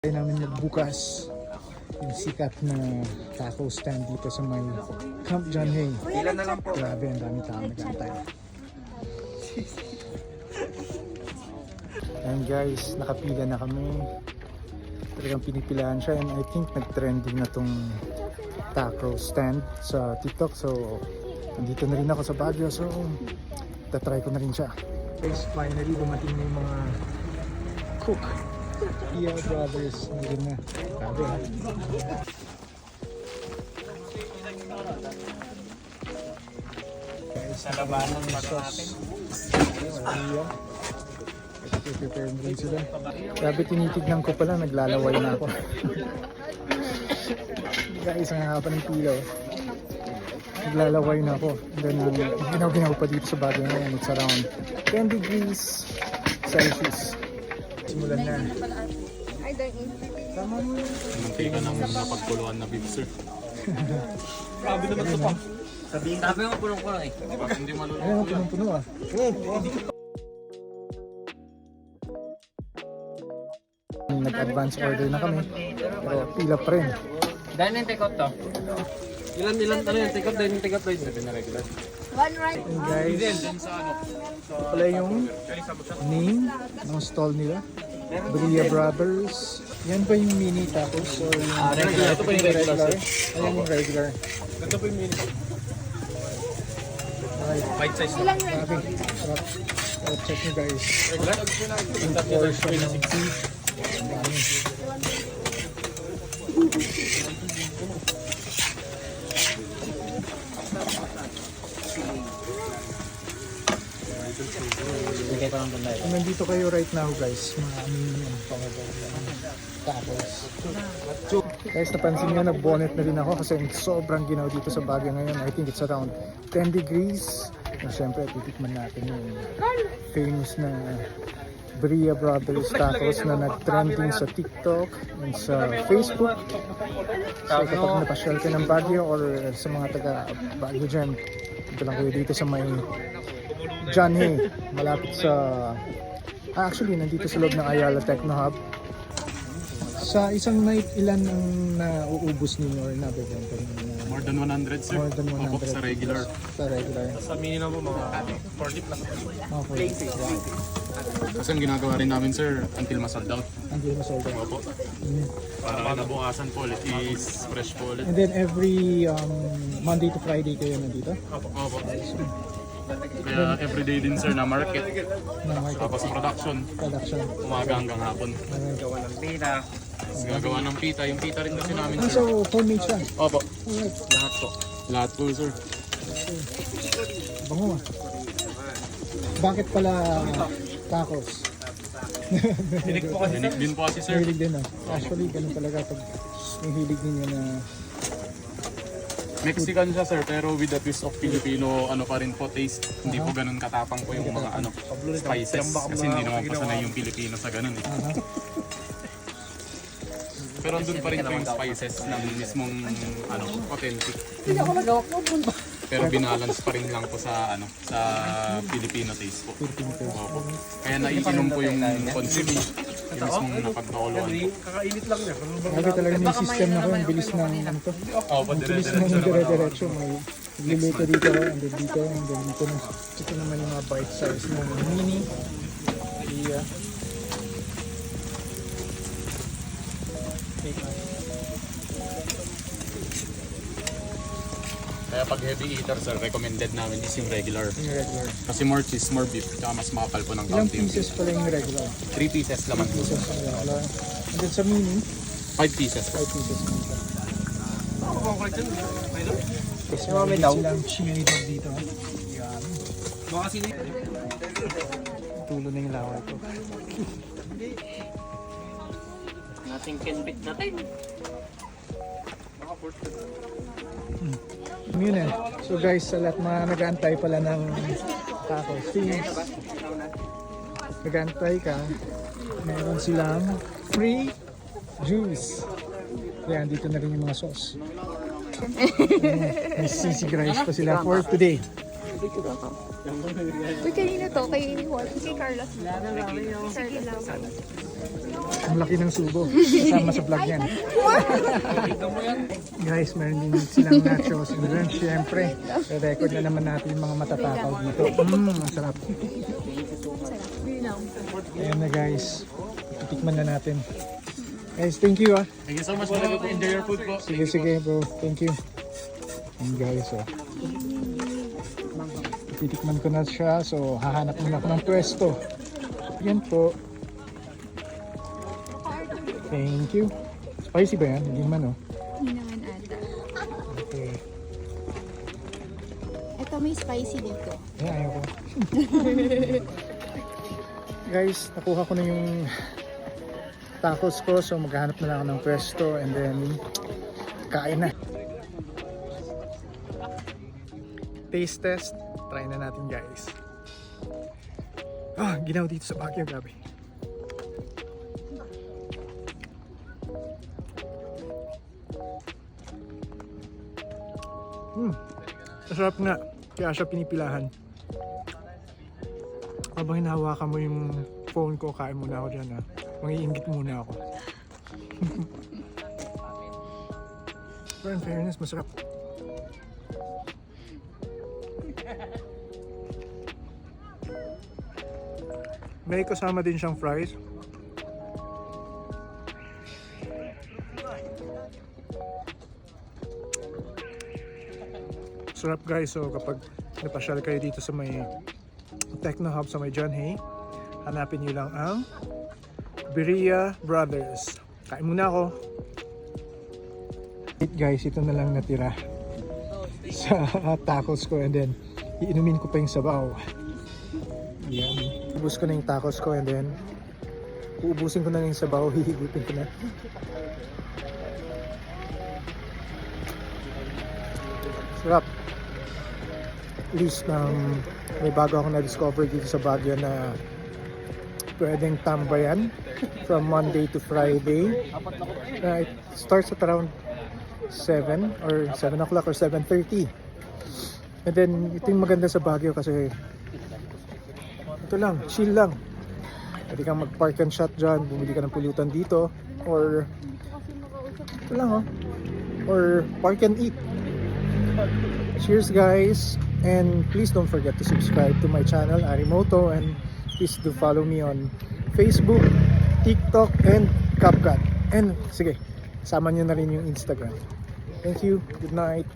Kaya namin nagbukas yung sikat na taco stand dito sa may Camp John Hay. Ilan na lang po? Grabe, ang dami tao nag-antay. And guys, nakapila na kami. Talagang pinipilaan siya, and I think nag-trending na tong taco stand sa TikTok. So, nandito na rin ako sa Baguio. So, tatry ko na rin siya. Guys, finally dumating na yung mga cook. Iya Brothers, meron na. Grabe ha. Guys, Sa labanan pa natin. Iya. Prepare mo rin sila. Grabe, tinitignan ko pala, naglalaway na ako. Guys, ang haba ng pila. Naglalaway na ako. Ginaw-ginaw pa dito sa Baguio ngayon. It's around 10 degrees Celsius. Simulan na. Nantay ka nang napagpuluan na beef, sir. Grabe naman ito pa. Sabi mo punong-puno eh. Pag hindi maluluto Ayun, yan. punong-puno ah. Nag-advance order na kami. Pero pila pa rin. Dahil yung take out to? Ilan ano yung take out? Dahil yung take out doon? Sabi na regular. And guys, pala yung name ng stall nila. Bria Brothers. Yan ba yung mini tacos or yung regular. Ito pa yung regular, Ayan yung regular. Ito po yung mini. Alright. Bite size. Grabe. Sarap. So, check nyo guys. Yung portion ng beef. Ang dami. Bigay pa ng ganda eh. Kung nandito kayo right now guys, maamin yung pangagawa ng tacos. Guys, napansin nyo, nag-bonnet na rin ako kasi sobrang ginaw dito sa Baguio ngayon. I think it's around 10 degrees. Na syempre, titikman natin yung famous na Bria Brothers tacos na nag-trending sa TikTok and sa Facebook. So kapag napasyal ka ng Baguio or sa mga taga Baguio dyan, dito lang kayo dito sa may John Hay, malapit sa actually nandito sa loob ng Ayala Techno Hub. Sa isang night, ilan ang nauubos ninyo or nabibenta ninyo? More than 100, sir. More than 100. Opo, sa regular. Sa regular. Sa mini na po mga 40 plus. Okay. Kasi ang ginagawa rin namin, sir, until ma-sold out. Hindi mo sold out. Opo. Para nabukasan po ulit is fresh po ulit. And then every Monday to Friday kayo nandito? Opo. Kaya everyday din, sir, na market. Na market Tapos production, production. umaga hanggang hapon. Gawa ng pila. Tapos gagawa ng pita. Yung pita rin kasi namin, Ah, sir. so homemade siya? Opo. Alright. Lahat po. Lahat po, sir. Bango ah. Bakit pala tacos? Tinik po kasi. Unique din po kasi, sir. Hilig din ah. Actually, ganun talaga pag yung hilig ninyo na Mexican siya, sir, pero with a twist of Filipino ano pa rin po taste. Hindi po ganun katapang po yung mga ano spices kasi hindi naman pa sanay yung Pilipino sa ganun eh. Pero andun pa rin po yung spices ng mismong ano authentic. Pero binalance pa rin lang po sa ano sa Filipino taste po. Philippine taste. Opo. Kaya naiinom po yung concept yung mismong napagpauluan po. Kakainit lang niya. Lagi talaga may system na ko, ang bilis ng ano to. Opo, Ang bilis ng dire-diretso. May nagluluto dito, and then dito, and then dito. Ito naman yung mga bite size ng mini. Yeah. Kaya pag heavy eater, sir, recommended namin is yung regular. Yung regular. Kasi more cheese, more beef, kaya mas makapal po ng Ilang counting. pieces pala yung regular? 3 pieces laman po. Pieces ang regular. And then sa mini, 5 pieces. 5 pieces naman siya. Ako bang kulit dyan? May doon? Kasi Yung mga may daw? silang chili dog dito. Yan. Mga sini. Tulo na yung laway ko. Nating kinbit natin. Yun eh. So guys, sa lahat mga nag-aantay pala ng tacos, since nag-aantay ka, meron silang free juice. Kaya dito na rin yung mga sauce. May sisig rice pa sila for today. Uy, kanina to, kay Carlos. Sige lang. Ang laki ng subo. Kasama sa vlog yan. Guys, meron din silang nachos. And then, syempre, record na naman natin yung mga matatakaw dito. Ang sarap. Ayan na guys. Titikman na natin. Guys, thank you ah. Thank you so much po. Enjoy your food po. Sige bro. Thank you. And guys, oh. Titikman ko na siya. So, hahanap muna ako ng pwesto. Yan po. Thank you. Spicy ba yan? Hindi naman, oh. Hindi naman ata. Okay. Ito may spicy dito. Ayan, ayaw ko. Guys, nakuha ko na yung tacos ko. So, maghahanap na lang ako ng pwesto. And then, kain na. Taste test. Try na natin, guys. Ginaw dito sa Baguio. Grabe. Masarap nga. Kaya siya pinipilahan. Habang hinahawakan mo yung phone ko, kain muna ako dyan ha. Mangiinggit muna ako. Pero in fairness, masarap. May kasama din siyang fries. Sarap guys, so kapag napasyal kayo dito sa may Techno Hub sa may John Hay, hanapin nyo lang ang Birria Brothers. Kain muna ako. Guys, ito na lang natira sa tacos ko and then iinumin ko pa yung sabaw. Yan. Ubus ko na yung tacos ko and then uubusin ko na yung sabaw, hihigutin ko na. Sarap. At least may bago ako na-discover dito sa Baguio na pwedeng tambayan from Monday to Friday. It starts at around 7 or 7 o'clock or 7:30. And then ito yung maganda sa Baguio kasi ito lang, chill lang. Pwede kang mag-park and shot dyan, bumili ka ng pulutan dito or ito lang oh, or park and eat. Cheers guys, and please don't forget to subscribe to my channel Arimoto, and please do follow me on Facebook, TikTok, and CapCut. And sige, sama nyo na rin yung Instagram. Thank you, good night.